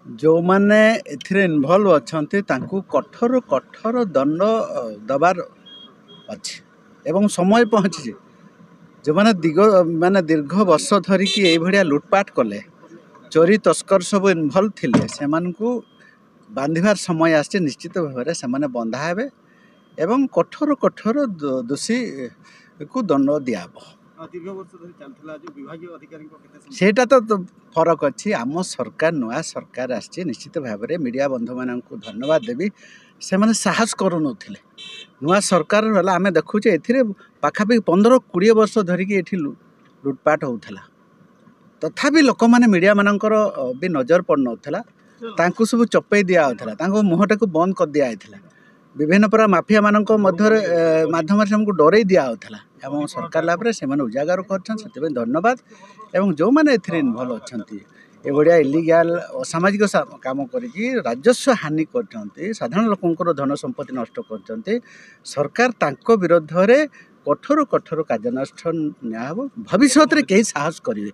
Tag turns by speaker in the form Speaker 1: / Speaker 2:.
Speaker 1: जो माने एथिरे इन्वॉल्व अछंती तांकु कठोर कठोर दंड दबार अछि एवं समय पहुँची जो माने माने दीर्घ वर्ष धरिकी ये भड़िया लुटपाट कले चोरी तस्कर सब इन्वॉल्व थिले से मानकु बांधिबार समय आछि निश्चित भाव से माने बंधा हेबे एवं कठोर कठोर दोषी को दंड दियाबो।
Speaker 2: दीर्घ वर्ष धरि चलथिला जो विभागीय अधिकारी
Speaker 1: सेटा तो फरक अच्छी आम सरकार नुआ सरकार आसी निश्चित भाव में मीडिया बंधु मान धन्यवाद देवी से मैंने साहस करूँ नुआ सरकार वाला आम देखुचे ए पाखापाखि 15-20 वर्ष धरिकी ये लुटपाट होता तथापि लोक मैंने मीडिया मानकर भी नजर पड़ नाला सब चपे दिया मुहटा को बंद कर दिया विभिन्न प्रकार माफिया माध्यम से हमको डरे दिया एवं सरकार लाभ से उजागर कर धन्यवाद एवं जो मैंने इन्वॉल्व अच्छा ये भाया इलिगाल असामाजिक काम करके राजस्व हानि कर साधारण लोकंर धन संपत्ति नष्ट कर सरकार तांको विरोध में कठोर कठोर कार्यानुष्ठान निया भविष्य में कई साहस करेंगे।